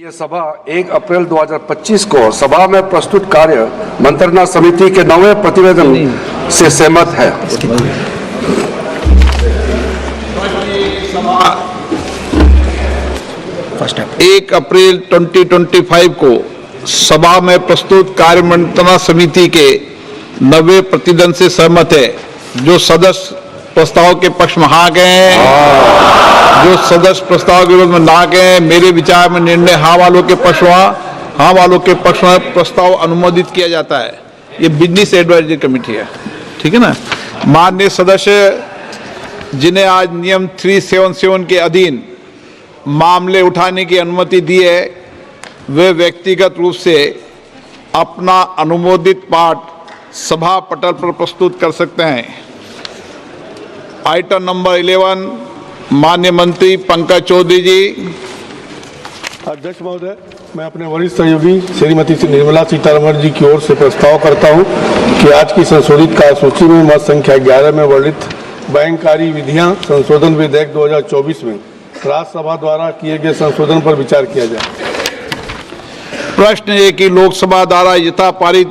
ये सभा 1 अप्रैल 2025 को सभा में प्रस्तुत कार्य मंत्रणा समिति के 9वें प्रतिवेदन से सहमत है। 1 अप्रैल 2025 को सभा में प्रस्तुत कार्य मंत्रणा समिति के 9वें प्रतिवेदन से सहमत है। जो सदस्य प्रस्ताव के पक्ष में हाँ गए, जो सदस्य प्रस्ताव के विरोध में ना गए, मेरे विचार में निर्णय हाँ वालों के पक्ष में, हाँ वालों के पक्ष में प्रस्ताव अनुमोदित किया जाता है। ये बिजनेस एडवाइजरी कमेटी है, ठीक है ना। माननीय सदस्य जिन्हें आज नियम 377 के अधीन मामले उठाने की अनुमति दी है, वे व्यक्तिगत रूप से अपना अनुमोदित पाठ सभा पटल पर प्रस्तुत कर सकते हैं। आइटम नंबर 11, माननीय मंत्री पंकज चौधरी जी। अध्यक्ष महोदय, मैं अपने वरिष्ठ सहयोगी श्रीमती निर्मला सीतारमण जी की ओर से प्रस्ताव करता हूं कि आज की संशोधित कार्यसूची में मत संख्या 11 में वर्णित बैंककारी विधियां संशोधन विधेयक 2024 में राज्यसभा द्वारा किए गए संशोधन पर विचार किया जाए। प्रश्न है कि लोकसभा द्वारा यथा पारित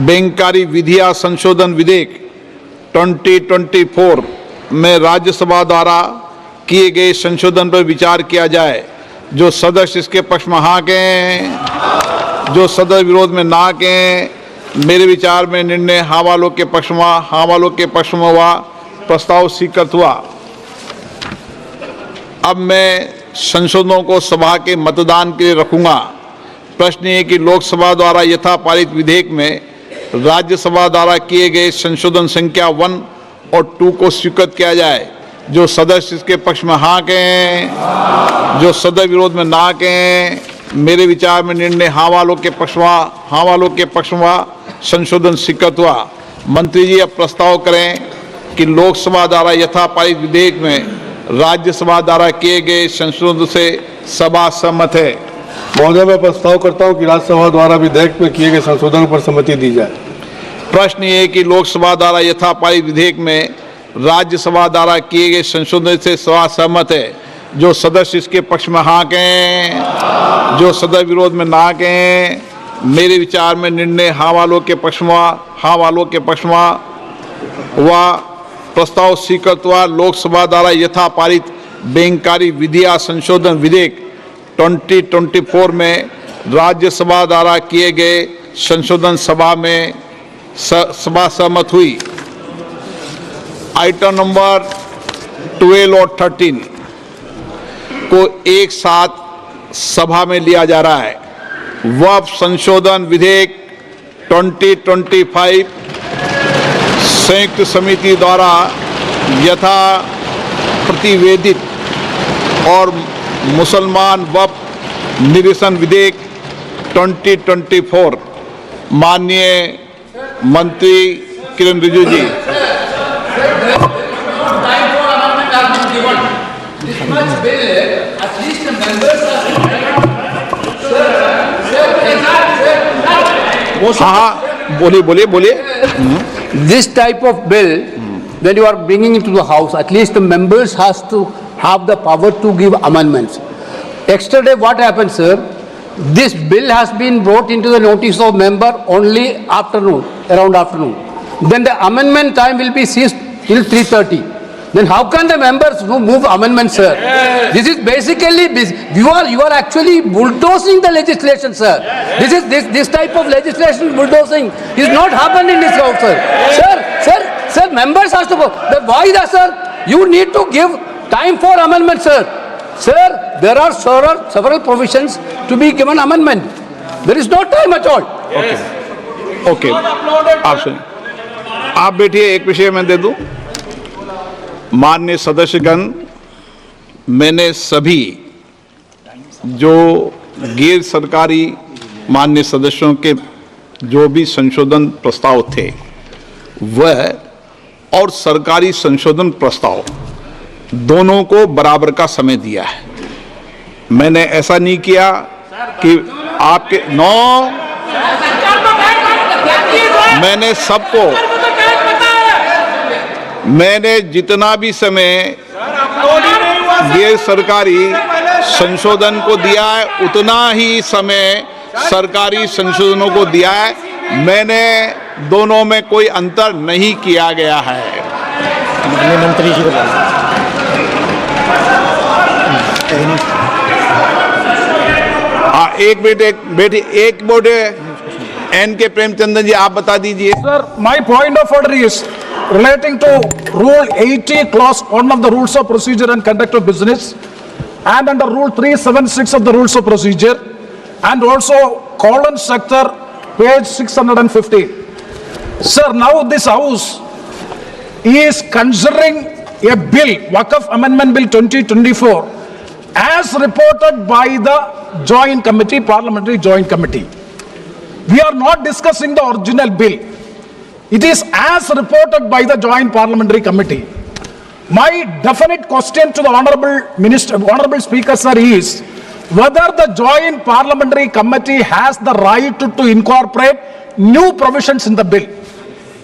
बैंककारी विधियां संशोधन विधेयक 2024 में राज्यसभा द्वारा किए गए संशोधन पर विचार किया जाए। जो सदस्य इसके पक्ष में हाँ गए, जो सदस्य विरोध में ना गए, मेरे विचार में निर्णय हाँ वालों के पक्ष में, हाँ वालों के पक्ष में हुआ, प्रस्ताव स्वीकृत हुआ। अब मैं संशोधनों को सभा के मतदान के लिए रखूंगा। प्रश्न है कि लोकसभा द्वारा यथा पारित विधेयक में राज्यसभा द्वारा किए गए संशोधन संख्या 1 और 2 को स्वीकृत किया जाए। जो सदस्य इसके पक्ष में हाँ कहें, जो सदस्य विरोध में ना कहें, मेरे विचार में निर्णय हाँ वालों के पक्ष में, हाँ वालों के पक्ष में संशोधन स्वीकृत हुआ। मंत्री जी अब प्रस्ताव करें कि लोकसभा द्वारा यथा पारित विधेयक में राज्यसभा द्वारा किए गए संशोधन से सभा सहमत है। महोदय, मैं प्रस्ताव करता हूं कि राज्यसभा द्वारा विधेयक में किए गए संशोधन पर सहमति दी जाए। प्रश्न ये है कि लोकसभा द्वारा यथा पारित विधेयक में राज्यसभा द्वारा किए गए संशोधन से सभा सहमत है। जो सदस्य इसके पक्ष में हाँ कहें, जो सदस्य विरोध में ना कहें, मेरे विचार में निर्णय हाँ वालों के पक्ष में, हाँ वालों के पक्ष में हुआ, प्रस्ताव स्वीकृत हुआ। लोकसभा द्वारा यथा पारित बैंककारी विधियां संशोधन विधेयक 2024 में राज्यसभा द्वारा किए गए संशोधन सभा में सभा सहमत हुई। आइटम नंबर 12 और 13 को एक साथ सभा में लिया जा रहा है। वक्फ संशोधन विधेयक 2025 संयुक्त समिति द्वारा यथा प्रतिवेदित और मुसलमान वक्फ निरसन विधेयक 2024। माननीय मंत्री किरण रिजिजू जी। हाँ, बोलिए। This type of bill, when you are bringing it to the house, at least the members has to have the power to give amendments. Yesterday, what happened, sir? This bill has been brought into the notice of member only afternoon, around afternoon. Then the amendment time will be ceased till 3:30. Then how can the members move amendments, sir? This is basically, you are actually bulldozing the legislation, sir. This type of legislation bulldozing is not happened in this house, sir. Sir, members has to go. Why that, sir? You need to give time for amendment, sir. Sir, there are several provisions to be given amendment. There is no time at all. Okay, आप सुनिए, आप बैठिए, एक विषय मैं दे दूं। माननीय सदस्यगण, मैंने सभी जो गैर सरकारी माननीय सदस्यों के जो भी संशोधन प्रस्ताव थे वह और सरकारी संशोधन प्रस्ताव दोनों को बराबर का समय दिया है। मैंने ऐसा नहीं किया कि आपके मैंने सबको, मैंने जितना भी समय गैर सरकारी संशोधन को दिया है उतना ही समय सरकारी संशोधनों को दिया है। मैंने दोनों में कोई अंतर नहीं किया गया है। माननीय मंत्री जी को हाँ, एक बेटे एन के प्रेमचंद्र जी, आप बता दीजिए। Sir, my point of order is relating to Rule 80, Clause 1 of the Rules of Procedure and Conduct of Business, and under Rule 376 of the Rules of Procedure, and also colon sector, page 615. Sir, now this House is considering a bill, Waqf Amendment Bill 2024, as reported by the Joint Committee, Parliamentary Joint Committee. We are not discussing the original bill. It is as reported by the Joint Parliamentary Committee. My definite question to the Honorable Minister, Honorable Speaker, sir, is whether the Joint Parliamentary Committee has the right to incorporate new provisions in the bill.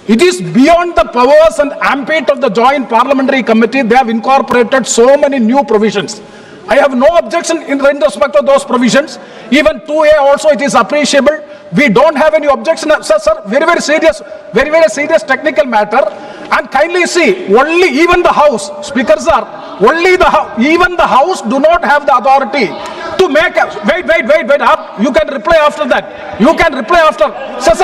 It is beyond the powers and ambit of the Joint Parliamentary Committee. They have incorporated so many new provisions. I have no objection in respect of those provisions. Even 2A also, it is appreciable. We don't have any objection. Sir, very serious technical matter. And kindly see, only even the House, Speaker sir, only even the House do not have the authority to make wait up. You can reply after that. You can reply after. Sir,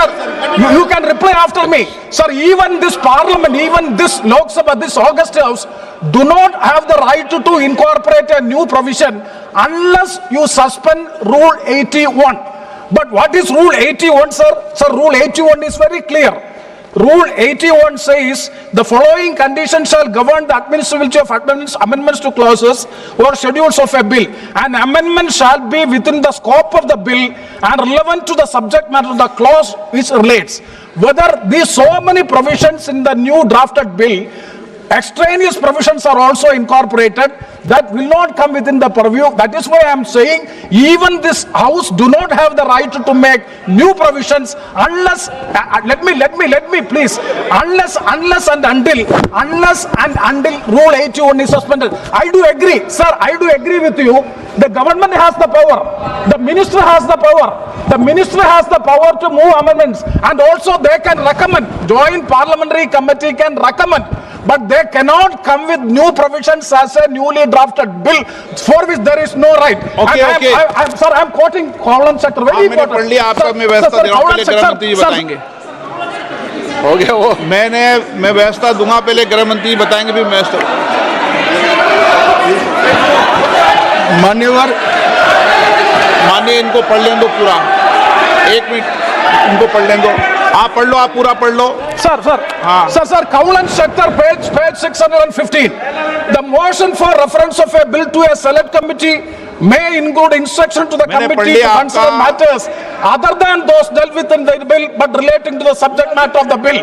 you can reply after me. Sir, even this Parliament, even this Lok Sabha, this August House do not have the right to incorporate a new provision unless you suspend Rule 81. But what is Rule 81, sir? Sir, Rule 81 is very clear. Rule 81 says the following conditions shall govern the administrability of amendments to clauses or schedules of a bill. An amendment shall be within the scope of the bill and relevant to the subject matter of the clause which relates. Whether these so many provisions in the new drafted bill, extraneous provisions are also incorporated, that will not come within the purview. That is why I am saying even this House do not have the right to make new provisions unless, let me please, unless and until Rule 81 is suspended. I do agree, sir, I do agree with you. The government has the power. The minister has the power. The minister has the power to move amendments, and also they can recommend. Joint Parliamentary Committee can recommend, but they cannot come with new provisions as a newly drafted bill for which there is no right. Okay. Sir, I am quoting column sector. Very important. पढ़ लिया आपका, मैं व्यवस्था दे रहा हूँ, पहले गृह मंत्री जी बताएंगे। हो गया वो, मैं व्यवस्था दूंगा, पहले गृह मंत्री जी बताएंगे, फिर व्यवस्था। मान्यवर, इनको पढ़ लें दो पूरा, 1 मिनट इनको पढ़ लें दो। आप पढ़ लो, आप पूरा पढ़ लो। Sir, Council Sector, page 615. The motion for reference of a bill to a select committee may include instruction to the committee to consider matters other than those dealt with in the bill but relating to the subject matter of the bill.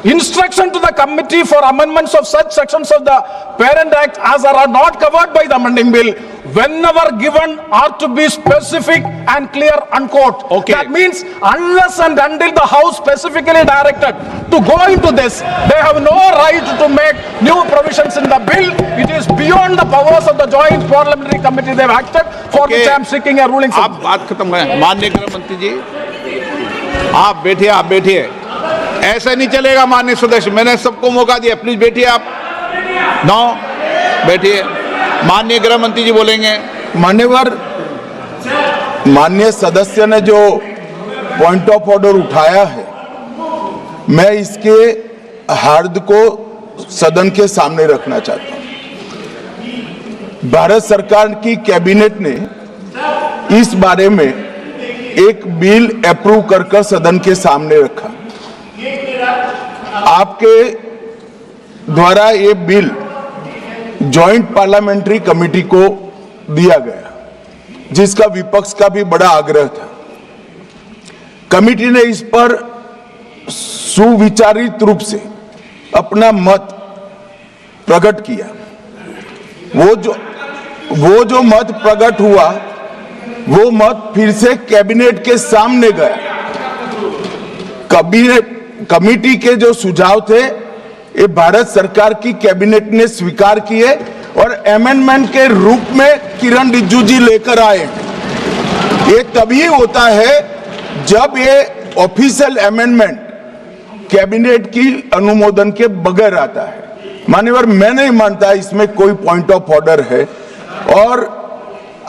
Instruction to the committee for amendments of such sections of the Parent Act as are not covered by the amending bill, whenever given, are to be specific and clear, unquote. Okay. That means unless and until the House specifically directed to go into this, they have no right to make new provisions in the bill. It is beyond the powers of the Joint Parliamentary Committee they have acted, for which I am seeking a ruling. आप बात खत्म करें। माननीय गृह मंत्री जी, आप बैठिए। ऐसा नहीं चलेगा माननीय सदस्य, मैंने सबको मौका दिया, प्लीज बैठिए आप। बैठिए। माननीय गृह मंत्री जी बोलेंगे। मान्यवर, माननीय सदस्य ने जो पॉइंट ऑफ ऑर्डर उठाया है, मैं इसके हार्द को सदन के सामने रखना चाहता हूं। भारत सरकार की कैबिनेट ने इस बारे में एक बिल अप्रूव कर सदन के सामने रखा। आपके द्वारा ये बिल जॉइंट पार्लियामेंट्री कमेटी को दिया गया, जिसका विपक्ष का भी बड़ा आग्रह था। कमेटी ने इस पर सुविचारित रूप से अपना मत प्रकट किया। वो जो मत प्रकट हुआ, वो मत फिर से कैबिनेट के सामने गया। कमेटी के जो सुझाव थे, ये भारत सरकार की कैबिनेट ने स्वीकार किए और अमेंडमेंट के रूप में किरण रिजिजू जी लेकर आए। ये तभी होता है जब ये ऑफिशियल अमेंडमेंट कैबिनेट की अनुमोदन के बगैर आता है। मान्यवर, मैं नहीं मानता इसमें कोई पॉइंट ऑफ ऑर्डर है, और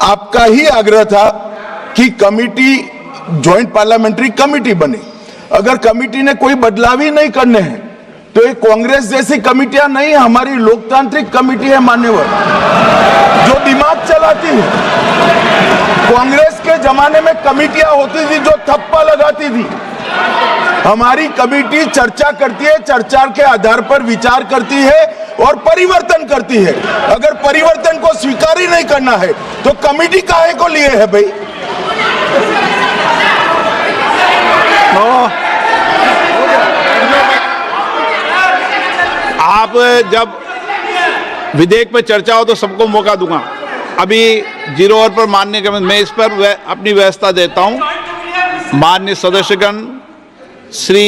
आपका ही आग्रह था कि कमिटी, जॉइंट पार्लियामेंट्री कमिटी बने। अगर कमिटी ने कोई बदलाव ही नहीं करने हैं तो ये कांग्रेस जैसी कमिटियां नहीं, हमारी लोकतांत्रिक कमिटी है मान्यवर, जो दिमाग चलाती है। कांग्रेस के जमाने में कमिटियां होती थी जो थप्पा लगाती थी। हमारी कमिटी चर्चा करती है, चर्चा के आधार पर विचार करती है और परिवर्तन करती है। अगर परिवर्तन को स्वीकार ही नहीं करना है तो कमिटी काहे को लिए है भाई? आप जब विधेयक पे चर्चा हो तो सबको मौका दूंगा। अभी 0 ओवर पर मानने के मैं इस पर अपनी व्यवस्था देता हूं। माननीय सदस्यगण, श्री